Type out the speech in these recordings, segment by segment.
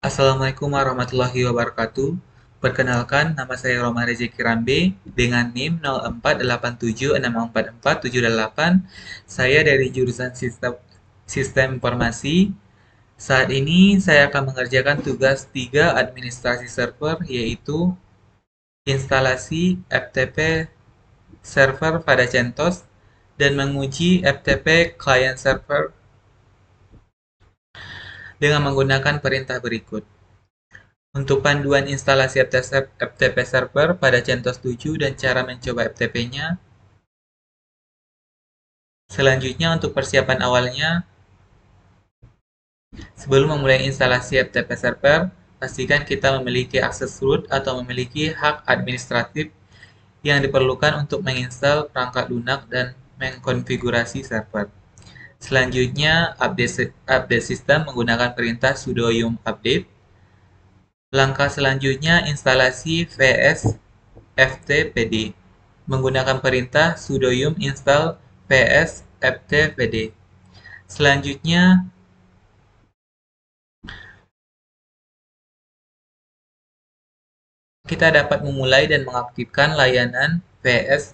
Assalamualaikum warahmatullahi wabarakatuh. Perkenalkan, nama saya Roma Rezeki Rambe dengan NIM 0487644788. Saya dari jurusan Sistem Informasi. Saat ini saya akan mengerjakan tugas 3 administrasi server, yaitu instalasi FTP server pada CentOS dan menguji FTP client server dengan menggunakan perintah berikut. Untuk panduan instalasi FTP server pada CentOS 7 dan cara mencoba FTP-nya. Selanjutnya untuk persiapan awalnya, sebelum memulai instalasi FTP server, pastikan kita memiliki akses root atau memiliki hak administratif yang diperlukan untuk menginstal perangkat lunak dan mengkonfigurasi server. Selanjutnya, update sistem menggunakan perintah sudo yum update. Langkah selanjutnya, instalasi vs ftpd menggunakan perintah sudo yum install vs ftpd. Selanjutnya, kita dapat memulai dan mengaktifkan layanan vs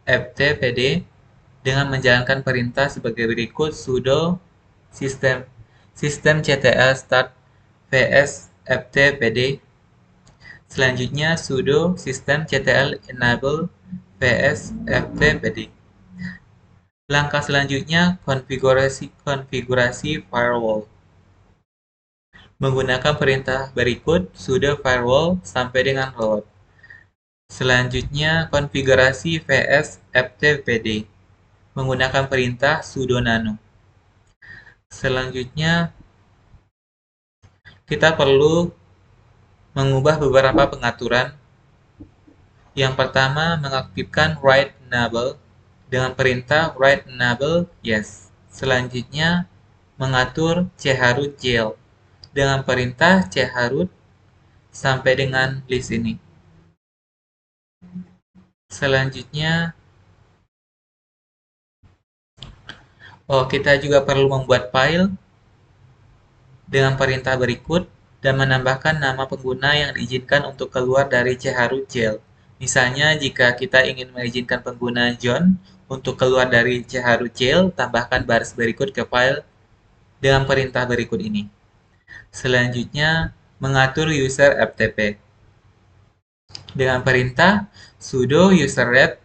ftpd dengan menjalankan perintah sebagai berikut: sudo systemctl start vs ftpd. Selanjutnya sudo systemctl enable vs ftpd. Langkah selanjutnya konfigurasi firewall. Menggunakan perintah berikut sudo firewall sampai dengan load. Selanjutnya konfigurasi vs ftpd menggunakan perintah sudo nano. Selanjutnya kita perlu mengubah beberapa pengaturan. Yang pertama, mengaktifkan write enable dengan perintah write enable yes. Selanjutnya, mengatur chroot jail dengan perintah chroot sampai dengan list ini. Selanjutnya, kita juga perlu membuat file dengan perintah berikut dan menambahkan nama pengguna yang diizinkan untuk keluar dari chroot jail. Misalnya, jika kita ingin mengizinkan pengguna John untuk keluar dari chroot jail, tambahkan baris berikut ke file dengan perintah berikut ini. Selanjutnya, mengatur user FTP dengan perintah sudo userret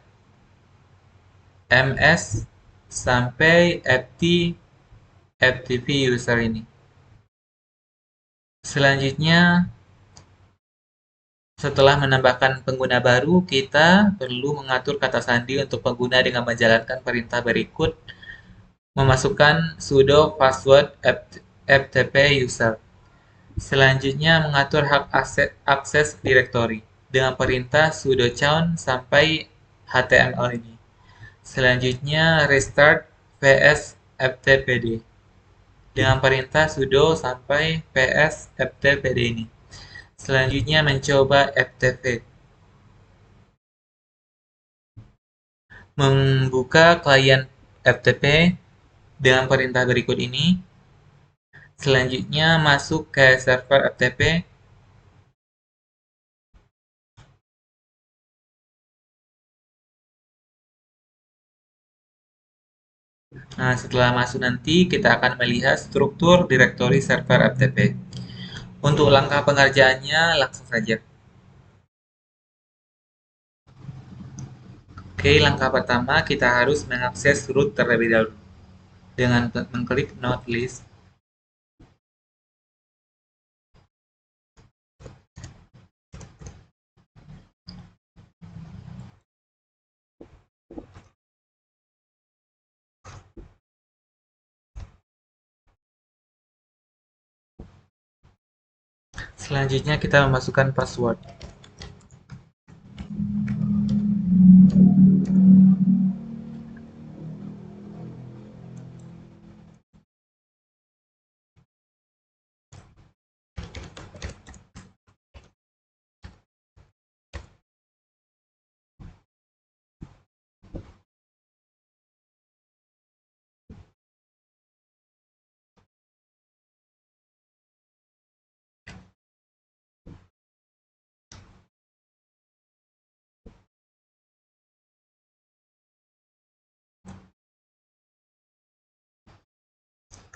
ms sampai ftp user ini. Selanjutnya, setelah menambahkan pengguna baru, kita perlu mengatur kata sandi untuk pengguna dengan menjalankan perintah berikut: memasukkan sudo password ftp user. Selanjutnya, mengatur hak akses directory dengan perintah sudo chown sampai html ini. Selanjutnya, restart vs ftpd dengan perintah sudo sampai vs ftpd ini. Selanjutnya, mencoba ftp. Membuka klien FTP dengan perintah berikut ini. Selanjutnya, masuk ke server FTP. Nah, setelah masuk nanti, kita akan melihat struktur direktori server FTP. Untuk langkah pengerjaannya, langsung saja. Oke, langkah pertama kita harus mengakses root terlebih dahulu dengan mengklik node list. Selanjutnya kita memasukkan password.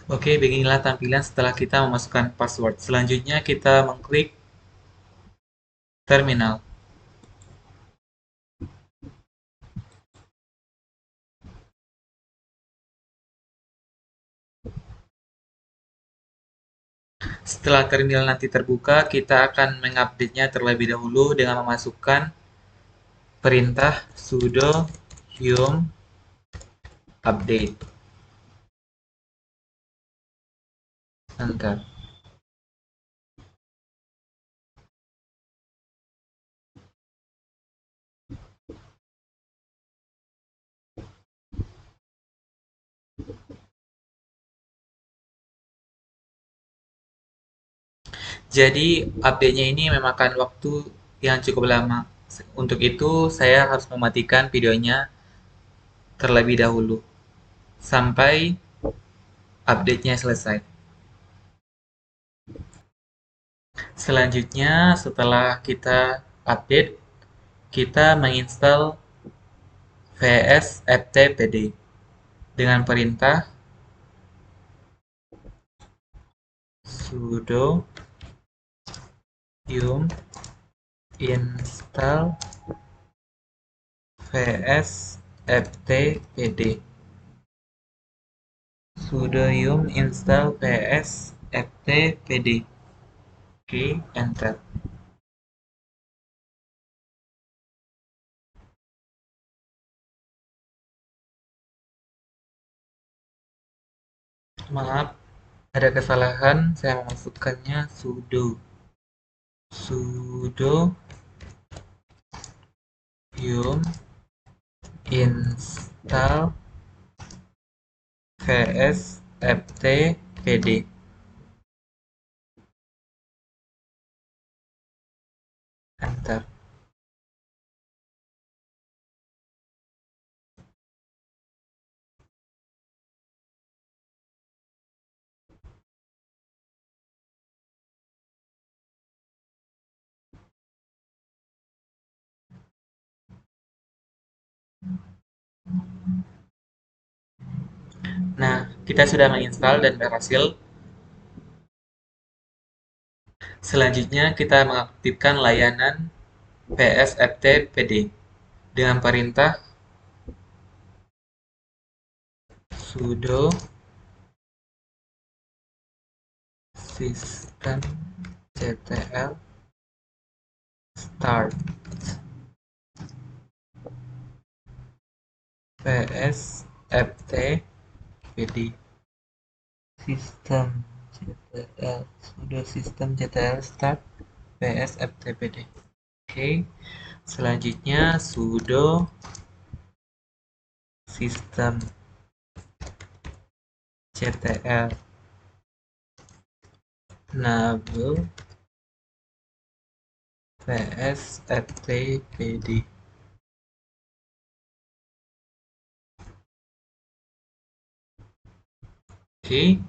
Oke, beginilah tampilan setelah kita memasukkan password. Selanjutnya kita mengklik terminal. Setelah terminal nanti terbuka, kita akan mengupdate-nya terlebih dahulu dengan memasukkan perintah sudo yum update. Enter. Jadi update-nya ini memakan waktu yang cukup lama. Untuk itu saya harus mematikan videonya terlebih dahulu sampai update-nya selesai. Selanjutnya setelah kita update, kita menginstal vsftpd dengan perintah sudo yum install vsftpd. Sudo yum install vsftpd. Oke, enter. Maaf, ada kesalahan. Saya memasukkannya sudo yum install vsftpd. Enter. Nah, kita sudah menginstal dan berhasil. Selanjutnya, kita mengaktifkan layanan vsftpd dengan perintah sudo systemctl start vsftpd. Sudo systemctl start vsftpd. Oke, selanjutnya sudo systemctl enable vsftpd. Oke,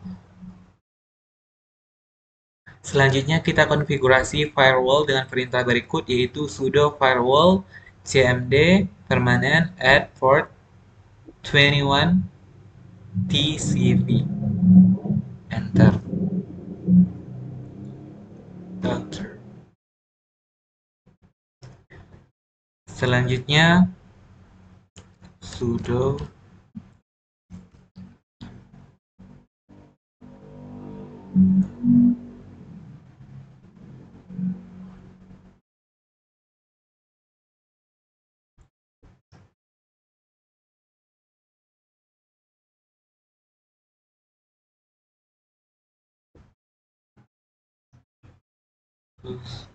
selanjutnya kita konfigurasi firewall dengan perintah berikut, yaitu sudo firewall cmd permanent add port 21 tcp. Enter. Enter. Selanjutnya sudo switch.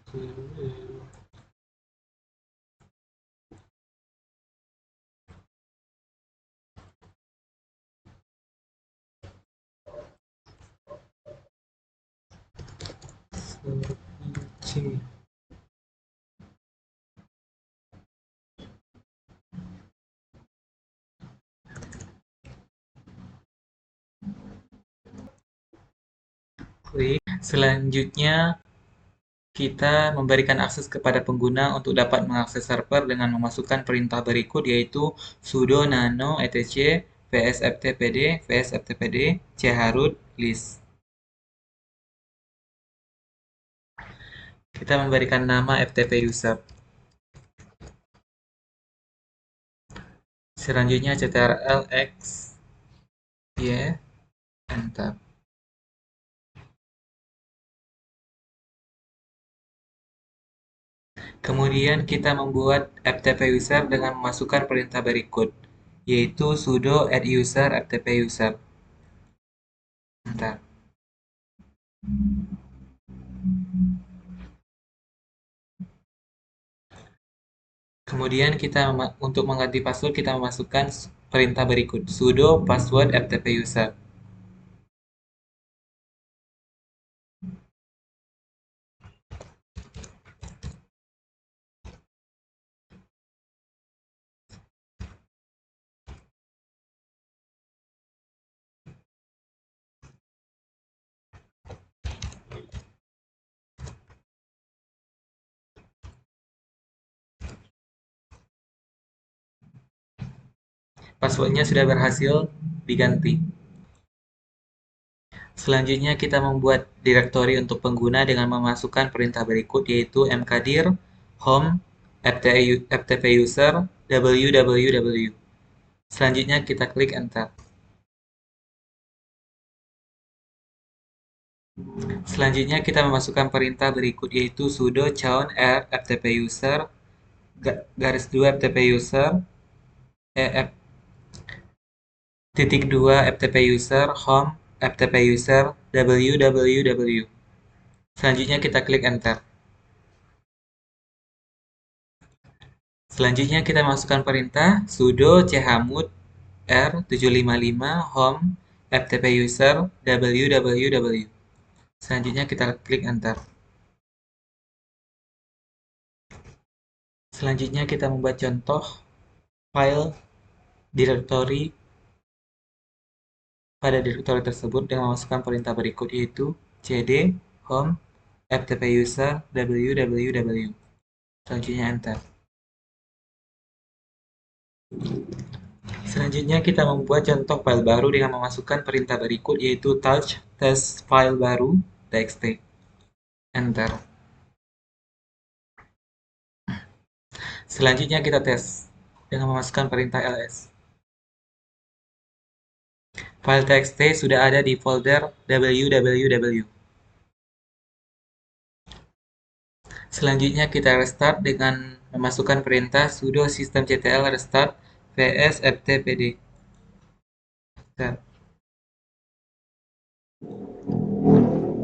Klik. Selanjutnya kita memberikan akses kepada pengguna untuk dapat mengakses server dengan memasukkan perintah berikut, yaitu sudo nano etc vsftpd, vsftpd, chroot, list. Kita memberikan nama ftp user. Selanjutnya ctrl x, y, enter. Kemudian kita membuat ftp user dengan memasukkan perintah berikut, yaitu sudo adduser ftp user. Enter. Kemudian untuk mengganti password kita memasukkan perintah berikut, sudo password ftp user. Passwordnya sudah berhasil diganti. Selanjutnya kita membuat direktori untuk pengguna dengan memasukkan perintah berikut, yaitu mkdir home ftp user www. Selanjutnya kita klik enter. Selanjutnya kita memasukkan perintah berikut, yaitu sudo chown r ftp user garis 2 ftp user titik 2 ftp user home ftp user www. Selanjutnya kita klik enter. Selanjutnya kita masukkan perintah sudo chmod r755 home ftp user www. Selanjutnya kita klik enter. Selanjutnya kita membuat contoh file direktori pada direktori tersebut dengan memasukkan perintah berikut, yaitu cd home ftp user www. Selanjutnya enter. Selanjutnya kita membuat contoh file baru dengan memasukkan perintah berikut, yaitu touch test file baru txt. Enter. Selanjutnya kita tes dengan memasukkan perintah ls. File txt sudah ada di folder www. Selanjutnya kita restart dengan memasukkan perintah sudo systemctl restart vsftpd.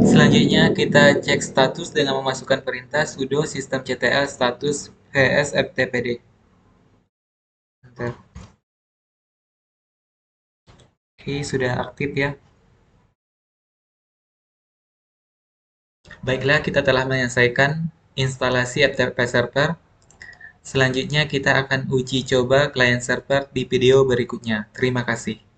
Selanjutnya kita cek status dengan memasukkan perintah sudo systemctl status vsftpd. Oke, sudah aktif ya. Baiklah, kita telah menyelesaikan instalasi FTP server. Selanjutnya kita akan uji coba client server di video berikutnya. Terima kasih.